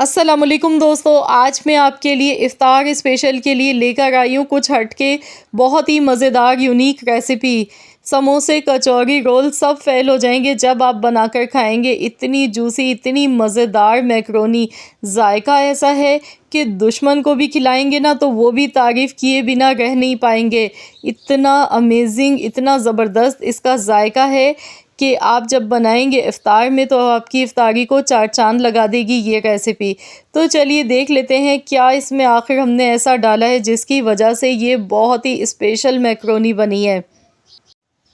अस्सलामुअलैकुम दोस्तों, आज मैं आपके लिए इफ्तार स्पेशल के लिए लेकर आई हूँ कुछ हटके बहुत ही मज़ेदार यूनिक रेसिपी। समोसे, कचौरी, रोल सब फेल हो जाएंगे जब आप बनाकर खाएंगे। इतनी जूसी, इतनी मज़ेदार मैक्रोनी, जायका ऐसा है कि दुश्मन को भी खिलाएंगे ना तो वो भी तारीफ़ किए बिना रह नहीं पाएंगे। इतना अमेजिंग, इतना ज़बरदस्त इसका जायका है कि आप जब बनाएंगे इफ़्तार में तो आपकी इफ़्तारी को चार चाँद लगा देगी ये रेसिपी। तो चलिए देख लेते हैं क्या इसमें आखिर हमने ऐसा डाला है जिसकी वजह से ये बहुत ही स्पेशल मैक्रोनी बनी है।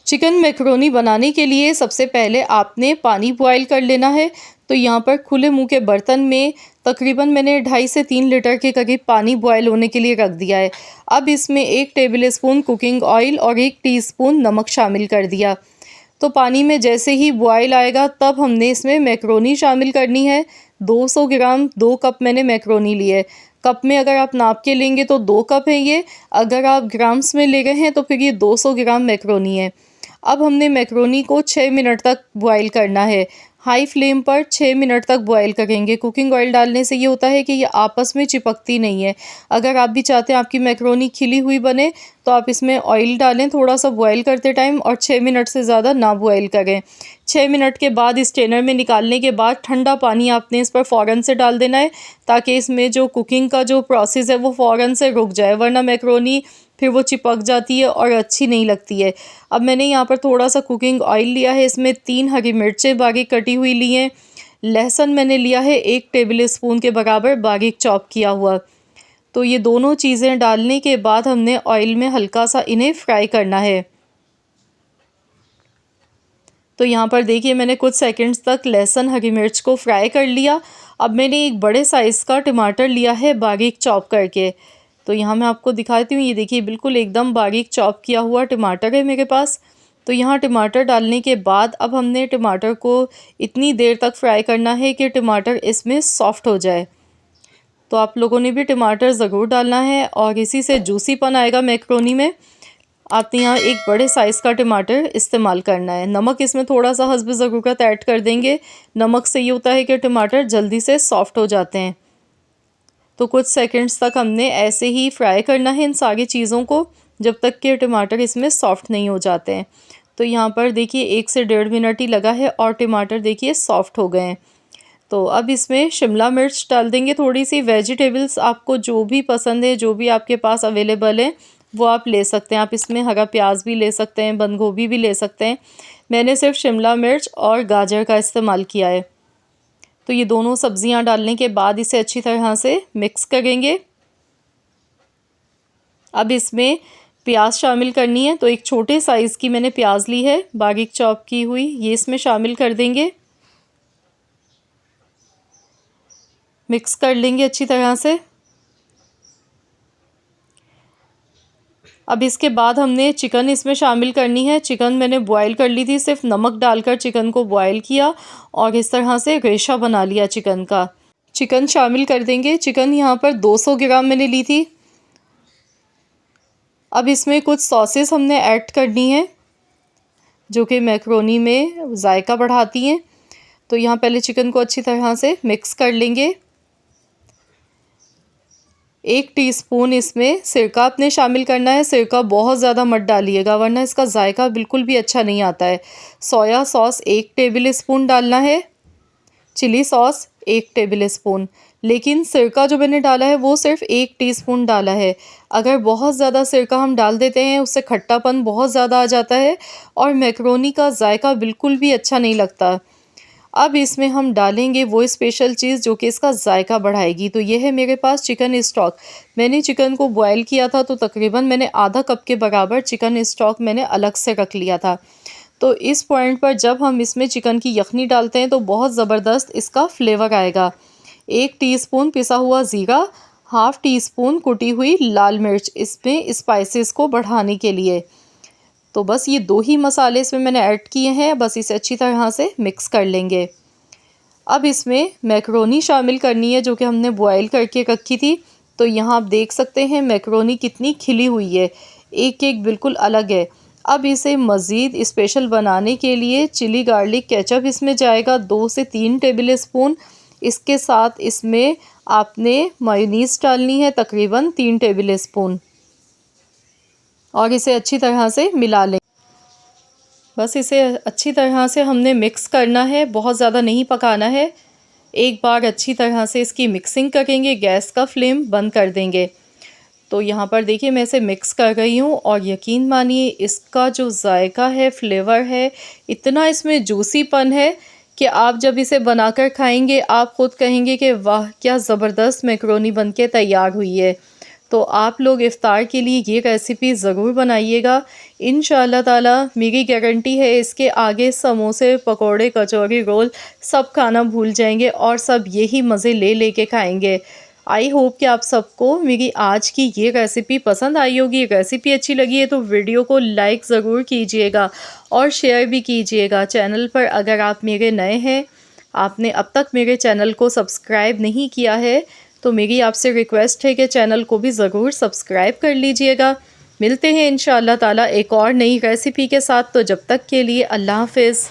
चिकन मैक्रोनी बनाने के लिए सबसे पहले आपने पानी बॉयल कर लेना है। तो यहाँ पर खुले मुंह के बर्तन में तकरीबन मैंने 2.5 से 3 लीटर के करीब पानी बॉयल होने के लिए रख दिया है। अब इसमें 1 टेबल स्पून कुकिंग ऑयल और 1 टीस्पून नमक शामिल कर दिया। तो पानी में जैसे ही बॉयल आएगा तब हमने इसमें मैक्रोनी शामिल करनी है। 200 ग्राम 2 कप मैंने मैक्रोनी ली है। कप में अगर आप नाप के लेंगे तो 2 कप है ये, अगर आप ग्राम्स में ले गए हैं तो फिर ये 200 ग्राम मैक्रोनी है। अब हमने मैक्रोनी को 6 मिनट तक बॉयल करना है। हाई फ्लेम पर 6 मिनट तक बॉयल करेंगे। कुकिंग ऑयल डालने से ये होता है कि ये आपस में चिपकती नहीं है। अगर आप भी चाहते हैं आपकी मैक्रोनी खिली हुई बने तो आप इसमें ऑयल डालें थोड़ा सा बॉयल करते टाइम और 6 मिनट से ज़्यादा ना बॉयल करें। 6 मिनट के बाद स्ट्रेनर में निकालने के बाद ठंडा पानी आपने इस पर फ़ौरन से डाल देना है ताकि इसमें जो कुकिंग का जो प्रोसेस है वो फ़ौरन से रुक जाए, वरना मैक्रोनी फिर वो चिपक जाती है और अच्छी नहीं लगती है। अब मैंने यहाँ पर थोड़ा सा कुकिंग ऑयल लिया है, इसमें 3 हरी मिर्चें बारीक कटी हुई ली हैं। लहसुन मैंने लिया है 1 टेबल स्पून के बराबर बारीक चॉप किया हुआ। तो ये दोनों चीज़ें डालने के बाद हमने ऑयल में हल्का सा इन्हें फ्राई करना है। तो यहाँ पर देखिए मैंने कुछ सेकंड्स तक लहसुन हरी मिर्च को फ्राई कर लिया। अब मैंने एक बड़े साइज़ का टमाटर लिया है बारीक चॉप करके। तो यहाँ मैं आपको दिखाती हूँ, ये देखिए बिल्कुल एकदम बारीक चॉप किया हुआ टमाटर है मेरे पास। तो यहाँ टमाटर डालने के बाद अब हमने टमाटर को इतनी देर तक फ्राई करना है कि टमाटर इसमें सॉफ्ट हो जाए। तो आप लोगों ने भी टमाटर ज़रूर डालना है और इसी से जूसीपन आएगा मैक्रोनी में। आपने यहाँ एक बड़े साइज़ का टमाटर इस्तेमाल करना है। नमक इसमें थोड़ा सा हस्ब ज़रूरत ऐड कर देंगे। नमक से ये होता है कि टमाटर जल्दी से सॉफ्ट हो जाते हैं। तो कुछ सेकंड्स तक हमने ऐसे ही फ्राई करना है इन सारी चीज़ों को जब तक कि टमाटर इसमें सॉफ्ट नहीं हो जाते हैं। तो यहाँ पर देखिए 1 से 1.5 मिनट ही लगा है और टमाटर देखिए सॉफ्ट हो गए हैं। तो अब इसमें शिमला मिर्च डाल देंगे थोड़ी सी। वेजिटेबल्स आपको जो भी पसंद है, जो भी आपके पास अवेलेबल है वो आप ले सकते हैं। आप इसमें हरा प्याज भी ले सकते हैं, बंद गोभी भी ले सकते हैं। मैंने सिर्फ शिमला मिर्च और गाजर का इस्तेमाल किया है। तो ये दोनों सब्जियां डालने के बाद इसे अच्छी तरह से मिक्स करेंगे। अब इसमें प्याज शामिल करनी है। तो एक छोटे साइज़ की मैंने प्याज ली है बारीक चॉप की हुई, ये इसमें शामिल कर देंगे। मिक्स कर लेंगे अच्छी तरह से। अब इसके बाद हमने चिकन इसमें शामिल करनी है। चिकन मैंने बॉयल कर ली थी, सिर्फ नमक डालकर चिकन को बॉयल किया और इस तरह से रेशा बना लिया चिकन का। चिकन शामिल कर देंगे। चिकन यहाँ पर 200 ग्राम मैंने ली थी। अब इसमें कुछ सॉसेस हमने ऐड करनी है जो कि मैक्रोनी में जायका बढ़ाती हैं। तो यहाँ पहले चिकन को अच्छी तरह से मिक्स कर लेंगे। 1 टीस्पून इसमें सिरका आपने शामिल करना है। सिरका बहुत ज़्यादा मत डालिएगा वरना इसका जायका बिल्कुल भी अच्छा नहीं आता है। सोया सॉस 1 टेबल स्पून डालना है। चिली सॉस 1 टेबल स्पून, लेकिन सिरका जो मैंने डाला है वो सिर्फ 1 टीस्पून डाला है। अगर बहुत ज़्यादा सिरका हम डाल देते हैं उससे खट्टापन बहुत ज़्यादा आ जाता है और मैक्रोनी का जायका बिल्कुल भी अच्छा नहीं लगता। अब इसमें हम डालेंगे वो स्पेशल चीज़ जो कि इसका जायका बढ़ाएगी। तो ये है मेरे पास चिकन स्टॉक। मैंने चिकन को बॉयल किया था तो तकरीबन मैंने आधा कप के बराबर चिकन स्टॉक मैंने अलग से रख लिया था। तो इस पॉइंट पर जब हम इसमें चिकन की यखनी डालते हैं तो बहुत ज़बरदस्त इसका फ्लेवर आएगा। 1 टीस्पून पिसा हुआ ज़ीरा, ½ टीस्पून कुटी हुई लाल मिर्च इसमें स्पाइसेस को बढ़ाने के लिए। तो बस ये 2 ही मसाले इसमें मैंने ऐड किए हैं। बस इसे अच्छी तरह से मिक्स कर लेंगे। अब इसमें मैक्रोनी शामिल करनी है जो कि हमने बॉयल करके रखी थी। तो यहाँ आप देख सकते हैं मैक्रोनी कितनी खिली हुई है, एक एक बिल्कुल अलग है। अब इसे मज़ीद स्पेशल बनाने के लिए चिली गार्लिक केचप इसमें जाएगा 2 से 3 टेबल स्पून। इसके साथ इसमें आपने मेयोनीज़ डालनी है तकरीबन 3 टेबल स्पून और इसे अच्छी तरह से मिला लें। बस इसे अच्छी तरह से हमने मिक्स करना है, बहुत ज़्यादा नहीं पकाना है। एक बार अच्छी तरह से इसकी मिक्सिंग करेंगे, गैस का फ्लेम बंद कर देंगे। तो यहाँ पर देखिए मैं इसे मिक्स कर रही हूँ और यकीन मानिए इसका जो जायका है, फ्लेवर है, इतना इसमें जूसीपन है कि आप जब इसे बनाकर खाएंगे आप ख़ुद कहेंगे कि वाह क्या ज़बरदस्त मैकरोनी बनके तैयार हुई है। तो आप लोग इफ़्तार के लिए ये रेसिपी ज़रूर बनाइएगा। इंशाअल्लाह ताला मेरी गारंटी है इसके आगे समोसे, पकोड़े, कचौरी, रोल सब खाना भूल जाएंगे और सब यही मज़े ले लेके खाएंगे। आई होप कि आप सबको मेरी आज की ये रेसिपी पसंद आई होगी। रेसिपी अच्छी लगी है तो वीडियो को लाइक ज़रूर कीजिएगा और शेयर भी कीजिएगा। चैनल पर अगर आप मेरे नए हैं, आपने अब तक मेरे चैनल को सब्सक्राइब नहीं किया है, तो मेरी आपसे रिक्वेस्ट है कि चैनल को भी ज़रूर सब्सक्राइब कर लीजिएगा। मिलते हैं इंशाअल्लाह ताला एक और नई रेसिपी के साथ। तो जब तक के लिए अल्लाह हाफ़िज़।